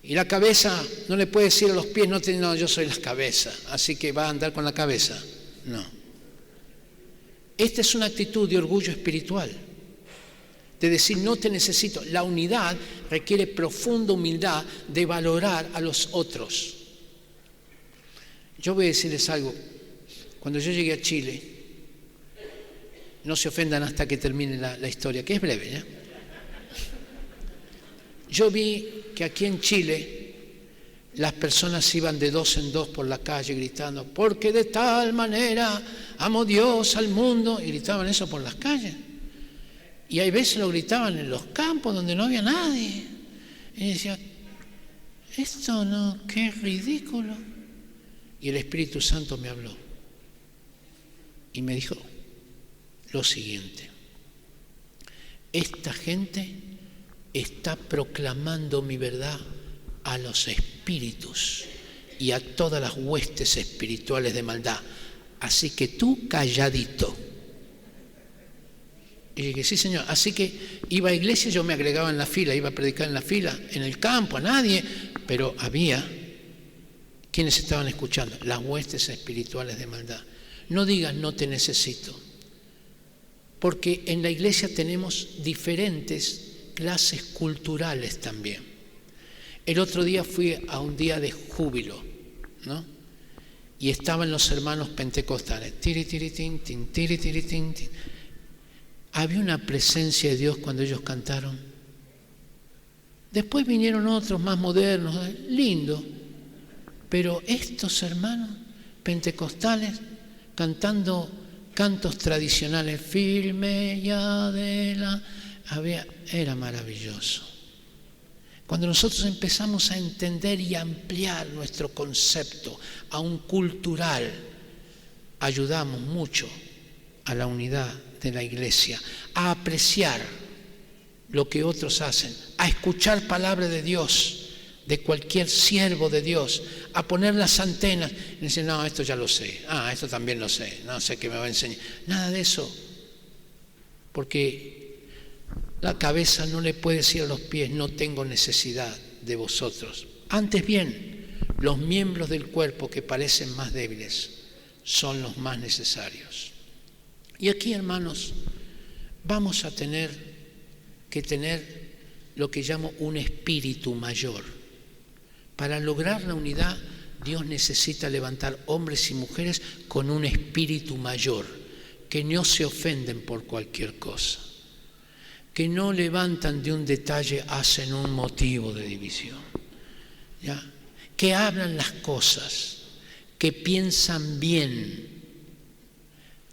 Y la cabeza, no le puede decir a los pies, no, yo soy la cabeza, así que va a andar con la cabeza. No. Esta es una actitud de orgullo espiritual, de decir no te necesito. La unidad requiere profunda humildad de valorar a los otros. Yo voy a decirles algo. Cuando yo llegué a Chile, no se ofendan hasta que termine la historia, que es breve, ¿ya? Yo vi que aquí en Chile las personas iban de dos en dos por la calle gritando, porque de tal manera amó Dios al mundo, y gritaban eso por las calles. Y hay veces lo gritaban en los campos donde no había nadie. Y decía, esto no, qué ridículo. Y el Espíritu Santo me habló y me dijo lo siguiente: esta gente está proclamando mi verdad a los espíritus y a todas las huestes espirituales de maldad, así que tú calladito. Y dije, sí señor. Así que iba a iglesia, yo me agregaba en la fila, iba a predicar en la fila, en el campo, a nadie, pero había quienes estaban escuchando, las huestes espirituales de maldad. No digas no te necesito, porque en la iglesia tenemos diferentes clases culturales también. El otro día fui a un día de júbilo, ¿no? Y estaban los hermanos pentecostales. Tiri, tiri, tin, tin, tiri, tiri, tin, tin. Había una presencia de Dios cuando ellos cantaron. Después vinieron otros más modernos, lindo. Pero estos hermanos pentecostales cantando cantos tradicionales, firme y adelante, era maravilloso. Cuando nosotros empezamos a entender y ampliar nuestro concepto a un cultural, ayudamos mucho a la unidad de la iglesia, a apreciar lo que otros hacen, a escuchar palabra de Dios, de cualquier siervo de Dios, a poner las antenas y decir, no, esto ya lo sé, esto también lo sé, no sé qué me va a enseñar. Nada de eso, porque la cabeza no le puede decir a los pies, no tengo necesidad de vosotros. Antes bien, los miembros del cuerpo que parecen más débiles son los más necesarios. Y aquí, hermanos, vamos a tener que tener lo que llamo un espíritu mayor. Para lograr la unidad Dios necesita levantar hombres y mujeres con un espíritu mayor, que no se ofenden por cualquier cosa, que no levantan de un detalle, hacen un motivo de división, ¿ya? Que hablan las cosas, que piensan bien.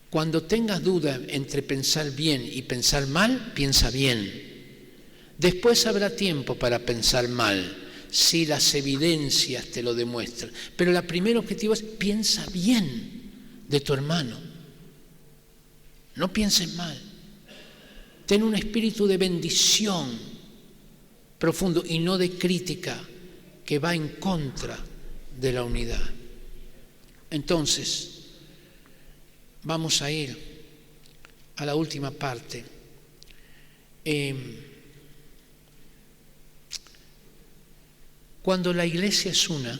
Cuando tengas duda entre pensar bien y pensar mal, piensa bien. Después habrá tiempo para pensar mal, si las evidencias te lo demuestran. Pero el primer objetivo es piensa bien de tu hermano. No pienses mal. Ten un espíritu de bendición profundo y no de crítica que va en contra de la unidad. Entonces, vamos a ir a la última parte. Cuando la iglesia es una,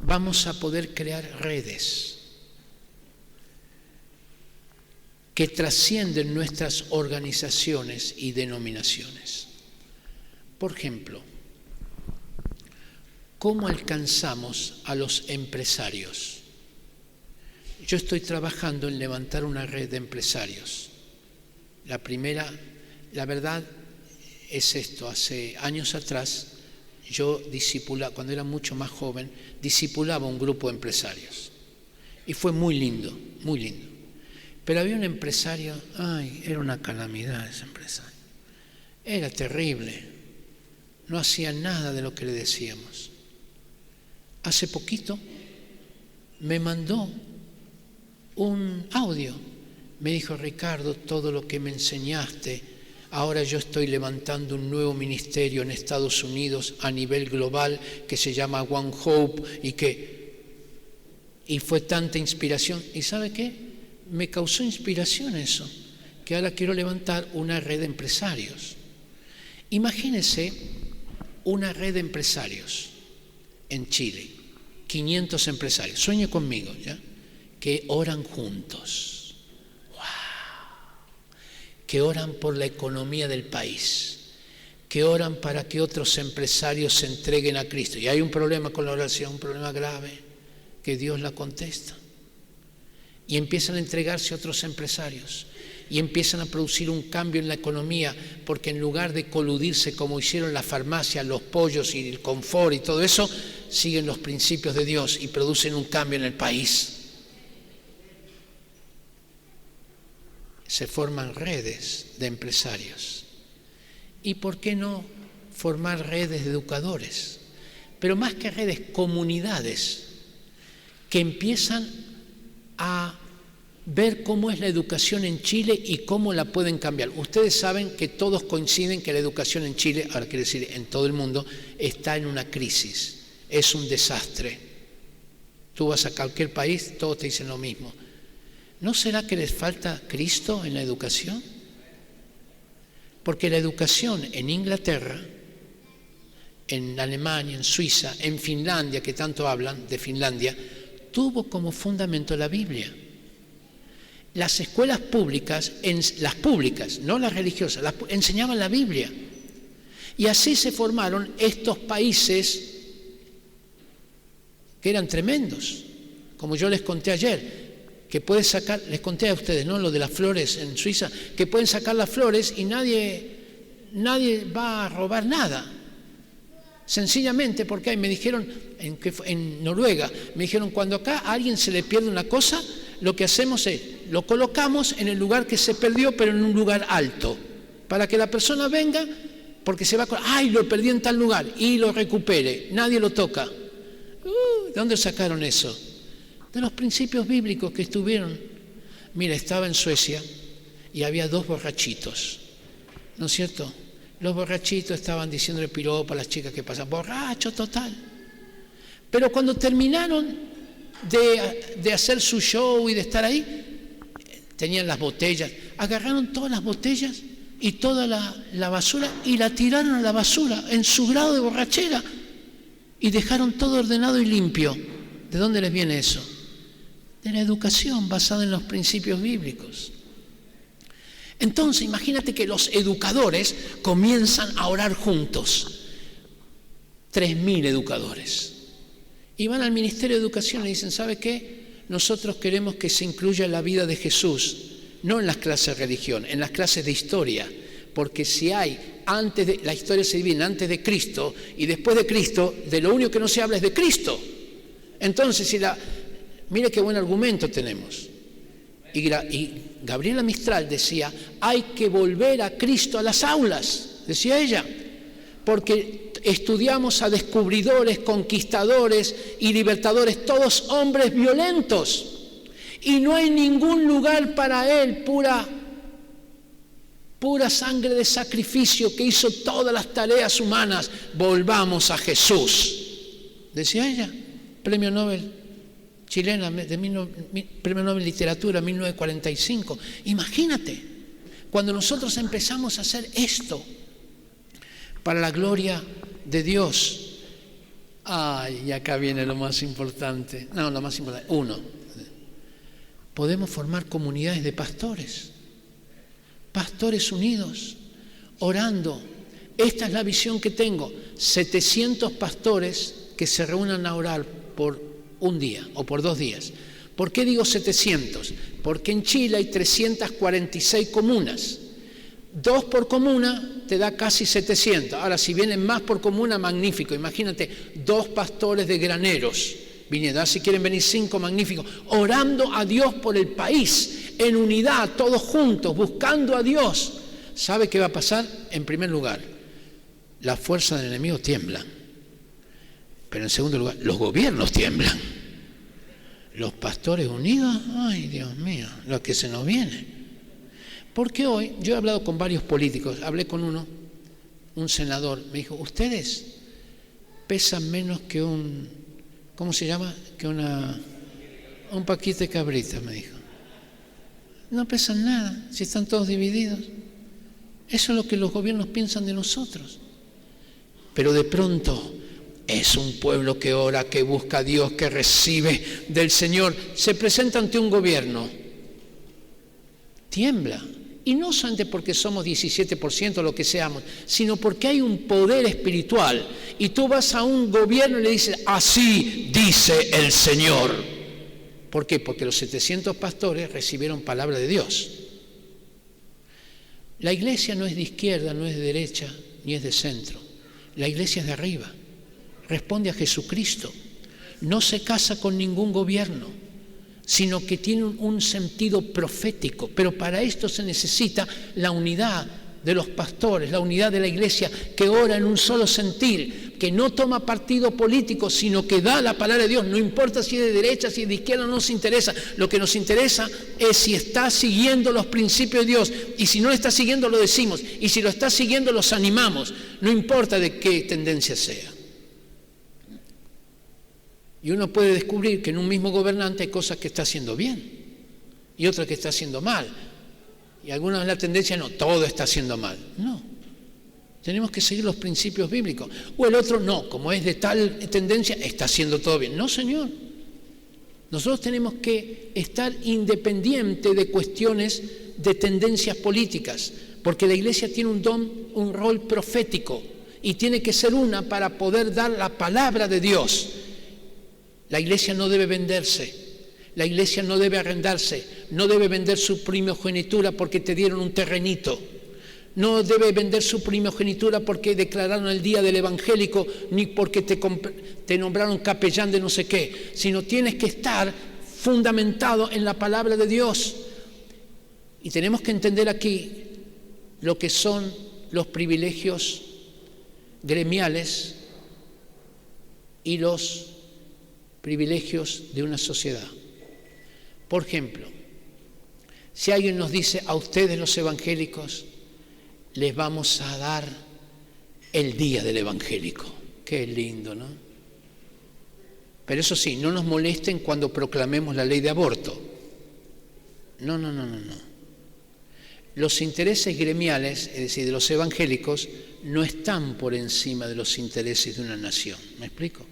vamos a poder crear redes que trascienden nuestras organizaciones y denominaciones. Por ejemplo, ¿cómo alcanzamos a los empresarios? Yo estoy trabajando en levantar una red de empresarios. La primera, la verdad es esto, hace años atrás yo cuando era mucho más joven, discipulaba un grupo de empresarios. Y fue muy lindo, muy lindo. Pero había un empresario, era una calamidad ese empresario. Era terrible. No hacía nada de lo que le decíamos. Hace poquito me mandó un audio. Me dijo: Ricardo, todo lo que me enseñaste, ahora yo estoy levantando un nuevo ministerio en Estados Unidos a nivel global que se llama One Hope y fue tanta inspiración. ¿Y sabe qué? Me causó inspiración eso, que ahora quiero levantar una red de empresarios. Imagínese una red de empresarios en Chile, 500 empresarios, sueñe conmigo, ¿ya? Que oran juntos, que oran por la economía del país, que oran para que otros empresarios se entreguen a Cristo. Y hay un problema con la oración, un problema grave, que Dios la contesta. Y empiezan a entregarse a otros empresarios y empiezan a producir un cambio en la economía, porque en lugar de coludirse como hicieron las farmacias, los pollos y el confort y todo eso, siguen los principios de Dios y producen un cambio en el país. Se forman redes de empresarios. ¿Y por qué no formar redes de educadores? Pero más que redes, comunidades que empiezan a ver cómo es la educación en Chile y cómo la pueden cambiar. Ustedes saben que todos coinciden que la educación en Chile, ahora quiere decir en todo el mundo, está en una crisis, es un desastre. Tú vas a cualquier país, todos te dicen lo mismo. ¿No será que les falta Cristo en la educación? Porque la educación en Inglaterra, en Alemania, en Suiza, en Finlandia, que tanto hablan de Finlandia, tuvo como fundamento la Biblia. Las escuelas públicas, las públicas, no las religiosas, enseñaban la Biblia. Y así se formaron estos países que eran tremendos. Como yo les conté ayer, que puedes sacar, les conté a ustedes, ¿no? Lo de las flores en Suiza, que pueden sacar las flores y nadie va a robar nada. Sencillamente porque me dijeron, en Noruega, me dijeron, cuando acá a alguien se le pierde una cosa, lo que hacemos es, lo colocamos en el lugar que se perdió, pero en un lugar alto, para que la persona venga, porque se va a lo perdí en tal lugar, y lo recupere, nadie lo toca. ¿De dónde sacaron eso? De los principios bíblicos que estuvieron. Mira, estaba en Suecia y había 2 borrachitos, ¿no es cierto? Los borrachitos estaban diciéndole piropo a las chicas que pasan, borracho total. Pero cuando terminaron de hacer su show y de estar ahí, tenían las botellas, agarraron todas las botellas y toda la basura y la tiraron a la basura en su grado de borrachera y dejaron todo ordenado y limpio. ¿De dónde les viene eso? De la educación basada en los principios bíblicos. Entonces, imagínate que los educadores comienzan a orar juntos. 3.000 educadores. Y van al Ministerio de Educación y dicen, ¿sabe qué? Nosotros queremos que se incluya la vida de Jesús, no en las clases de religión, en las clases de historia. Porque si hay, la historia se divide antes de Cristo y después de Cristo, de lo único que no se habla es de Cristo. Entonces, mire qué buen argumento tenemos. Y Gabriela Mistral decía, hay que volver a Cristo a las aulas, decía ella, porque estudiamos a descubridores, conquistadores y libertadores, todos hombres violentos, y no hay ningún lugar para él, pura sangre de sacrificio que hizo todas las tareas humanas. Volvamos a Jesús, decía ella, premio Nobel chilena, premio Nobel de Literatura 1945. Imagínate, cuando nosotros empezamos a hacer esto para la gloria de Dios. Y acá viene lo más importante. No, lo más importante. Uno, podemos formar comunidades de pastores unidos, orando. Esta es la visión que tengo. 700 pastores que se reúnan a orar por un día o por 2 días. ¿Por qué digo 700? Porque en Chile hay 346 comunas. 2 por comuna te da casi 700. Ahora, si vienen más por comuna, magnífico. Imagínate, 2 pastores de graneros viniendo. Si quieren venir 5, magnífico. Orando a Dios por el país, en unidad, todos juntos, buscando a Dios. ¿Sabe qué va a pasar? En primer lugar, la fuerza del enemigo tiembla. Pero en segundo lugar, los gobiernos tiemblan. Los pastores unidos, ay Dios mío, lo que se nos viene. Porque hoy, yo he hablado con varios políticos, hablé con un senador, me dijo, ustedes pesan menos que ¿cómo se llama? Que un paquete de cabritas, me dijo. No pesan nada, si están todos divididos. Eso es lo que los gobiernos piensan de nosotros. Pero de pronto es un pueblo que ora, que busca a Dios, que recibe del Señor. Se presenta ante un gobierno, tiembla. Y no solamente porque somos 17% lo que seamos, sino porque hay un poder espiritual. Y tú vas a un gobierno y le dices, así dice el Señor. ¿Por qué? Porque los 700 pastores recibieron palabra de Dios. La iglesia no es de izquierda, no es de derecha, ni es de centro. La iglesia es de arriba. Responde a Jesucristo. No se casa con ningún gobierno, sino que tiene un sentido profético. Pero para esto se necesita la unidad de los pastores, la unidad de la iglesia que ora en un solo sentir, que no toma partido político, sino que da la palabra de Dios. No importa si es de derecha, si es de izquierda, no nos interesa. Lo que nos interesa es si está siguiendo los principios de Dios. Y si no lo está siguiendo, lo decimos. Y si lo está siguiendo, los animamos. No importa de qué tendencia sea. Y uno puede descubrir que en un mismo gobernante hay cosas que está haciendo bien y otras que está haciendo mal. Y algunas de la tendencia, no, todo está haciendo mal. No, tenemos que seguir los principios bíblicos. O el otro, no, como es de tal tendencia, está haciendo todo bien. No, señor. Nosotros tenemos que estar independientes de cuestiones de tendencias políticas, porque la iglesia tiene un rol profético y tiene que ser una para poder dar la palabra de Dios. La iglesia no debe venderse, la iglesia no debe arrendarse, no debe vender su primogenitura porque te dieron un terrenito, no debe vender su primogenitura porque declararon el día del evangélico, ni porque te nombraron capellán de no sé qué, sino tienes que estar fundamentado en la palabra de Dios. Y tenemos que entender aquí lo que son los privilegios gremiales y los privilegios de una sociedad. Por ejemplo, si alguien nos dice, a ustedes los evangélicos les vamos a dar el día del evangélico. Qué lindo, ¿no? Pero eso sí, no nos molesten cuando proclamemos la ley de aborto. No. Los intereses gremiales, es decir, de los evangélicos, no están por encima de los intereses de una nación. ¿Me explico?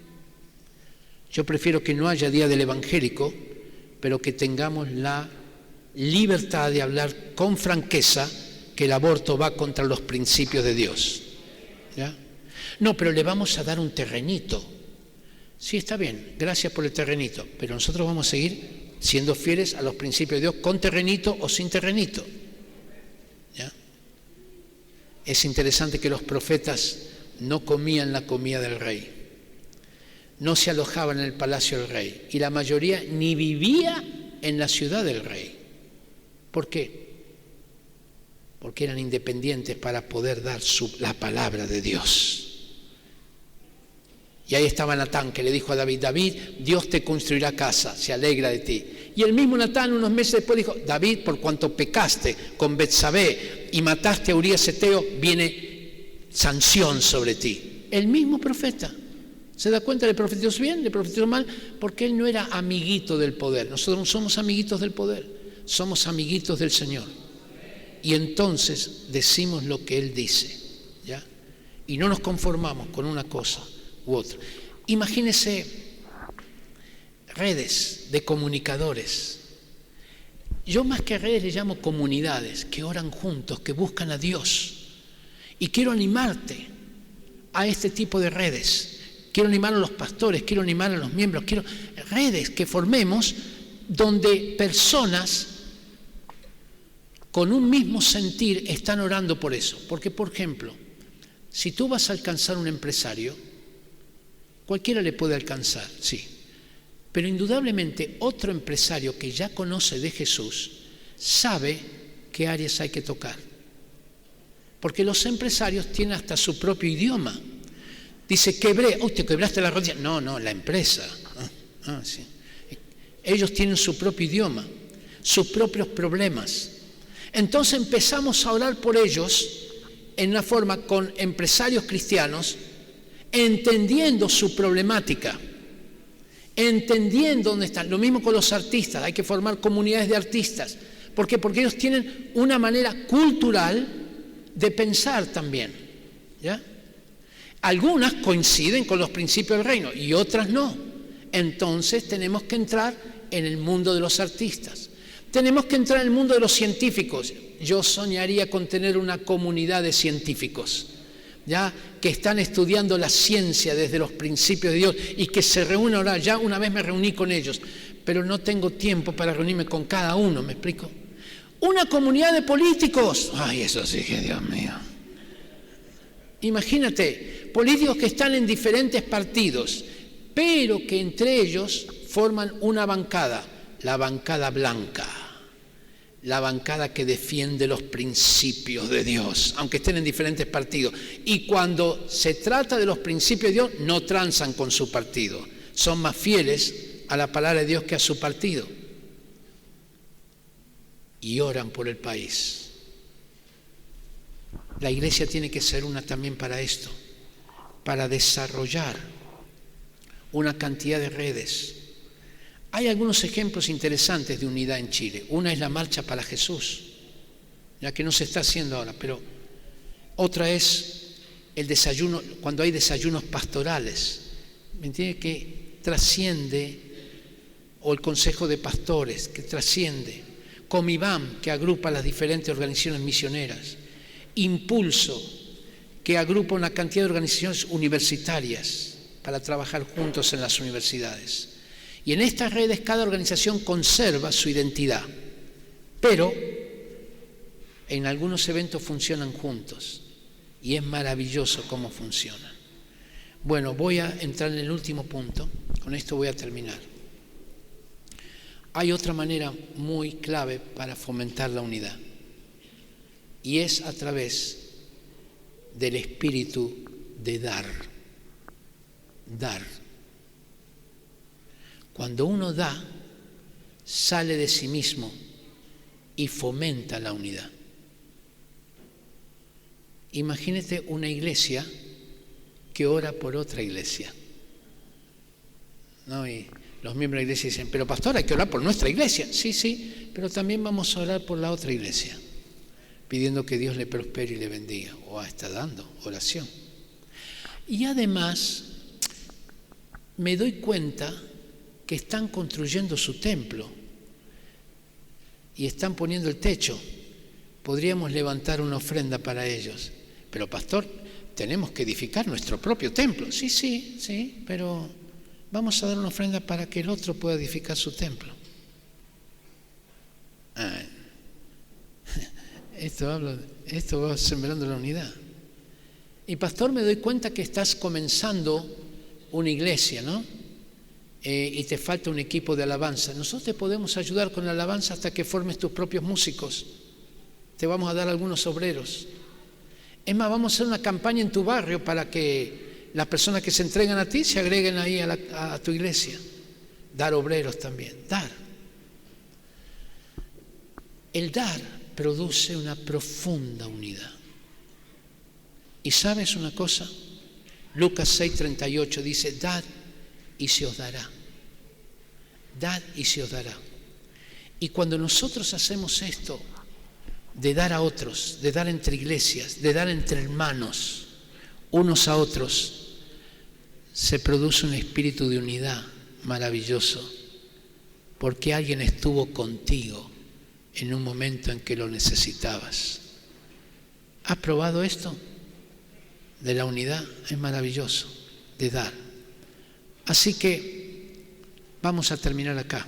Yo prefiero que no haya día del evangélico, pero que tengamos la libertad de hablar con franqueza que el aborto va contra los principios de Dios. ¿Ya? No, pero le vamos a dar un terrenito. Sí, está bien, gracias por el terrenito, pero nosotros vamos a seguir siendo fieles a los principios de Dios, con terrenito o sin terrenito. ¿Ya? Es interesante que los profetas no comían la comida del rey, no se alojaban en el palacio del rey, y la mayoría ni vivía en la ciudad del rey. ¿Por qué? Porque eran independientes para poder dar la palabra de Dios. Y ahí estaba Natán, que le dijo a David: David, Dios te construirá casa, se alegra de ti. Y el mismo Natán, unos meses después, dijo: David, por cuanto pecaste con Betsabé y mataste a Urías Eteo, viene sanción sobre ti. El mismo profeta. ¿Se da cuenta? ¿Le profetizó bien? ¿Le profetizó mal? Porque él no era amiguito del poder. Nosotros no somos amiguitos del poder, somos amiguitos del Señor. Y entonces decimos lo que Él dice, ¿ya? Y no nos conformamos con una cosa u otra. Imagínese redes de comunicadores. Yo más que redes le llamo comunidades que oran juntos, que buscan a Dios. Y quiero animarte a este tipo de redes. Quiero animar a los pastores, quiero animar a los miembros, quiero redes que formemos donde personas con un mismo sentir están orando por eso. Porque, por ejemplo, si tú vas a alcanzar un empresario, cualquiera le puede alcanzar, sí. Pero indudablemente otro empresario que ya conoce de Jesús sabe qué áreas hay que tocar. Porque los empresarios tienen hasta su propio idioma. Dice, quebré, te quebraste la rodilla. No, la empresa. Sí. Ellos tienen su propio idioma, sus propios problemas. Entonces empezamos a orar por ellos en una forma con empresarios cristianos, entendiendo su problemática, entendiendo dónde están. Lo mismo con los artistas, hay que formar comunidades de artistas. ¿Por qué? Porque ellos tienen una manera cultural de pensar también, ¿ya? Algunas coinciden con los principios del reino y otras no. Entonces tenemos que entrar en el mundo de los artistas. Tenemos que entrar en el mundo de los científicos. Yo soñaría con tener una comunidad de científicos, ya que están estudiando la ciencia desde los principios de Dios y que se reúnen ahora. Ya una vez me reuní con ellos, pero no tengo tiempo para reunirme con cada uno, ¿me explico? Una comunidad de políticos. Ay, eso sí que, Dios mío. Imagínate, políticos que están en diferentes partidos, pero que entre ellos forman una bancada, la bancada blanca, la bancada que defiende los principios de Dios, aunque estén en diferentes partidos. Y cuando se trata de los principios de Dios, no transan con su partido, son más fieles a la palabra de Dios que a su partido. Y oran por el país. La iglesia tiene que ser una también para esto, para desarrollar una cantidad de redes. Hay algunos ejemplos interesantes de unidad en Chile. Una es la Marcha para Jesús, ya que no se está haciendo ahora, pero otra es el desayuno, cuando hay desayunos pastorales, ¿me entiende? Que trasciende, o el Consejo de Pastores, que trasciende, Comibam, que agrupa las diferentes organizaciones misioneras, Impulso, que agrupa una cantidad de organizaciones universitarias para trabajar juntos en las universidades. Y en estas redes cada organización conserva su identidad, pero en algunos eventos funcionan juntos y es maravilloso cómo funcionan. Bueno, voy a entrar en el último punto, con esto voy a terminar. Hay otra manera muy clave para fomentar la unidad y es a través del espíritu de dar. Cuando uno da, sale de sí mismo y fomenta la unidad. Imagínate una iglesia que ora por otra iglesia, ¿no? Y los miembros de la iglesia dicen, pero pastor, hay que orar por nuestra iglesia. Sí, pero también vamos a orar por la otra iglesia, pidiendo que Dios le prospere y le bendiga, o está dando oración. Y además, me doy cuenta que están construyendo su templo y están poniendo el techo. Podríamos levantar una ofrenda para ellos. Pero pastor, tenemos que edificar nuestro propio templo. Sí, pero vamos a dar una ofrenda para que el otro pueda edificar su templo. Esto va sembrando la unidad. Y pastor, me doy cuenta que estás comenzando una iglesia, ¿no? Y te falta un equipo de alabanza. Nosotros te podemos ayudar con la alabanza hasta que formes tus propios músicos. Te vamos a dar algunos obreros. Es más, vamos a hacer una campaña en tu barrio para que las personas que se entregan a ti se agreguen ahí a tu iglesia. Dar obreros también, dar. El dar produce una profunda unidad. ¿Y sabes una cosa? Lucas 6:38 dice, dad y se os dará. Dad y se os dará. Y cuando nosotros hacemos esto, de dar a otros, de dar entre iglesias, de dar entre hermanos, unos a otros, se produce un espíritu de unidad maravilloso, porque alguien estuvo contigo en un momento en que lo necesitabas. ¿Has probado esto? De la unidad, es maravilloso, de dar. Así que vamos a terminar acá.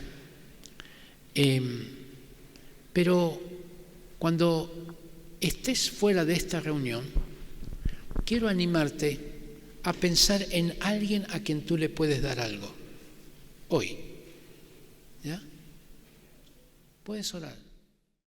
Pero cuando estés fuera de esta reunión, quiero animarte a pensar en alguien a quien tú le puedes dar algo. Hoy. ¿Ya? Puedes orar.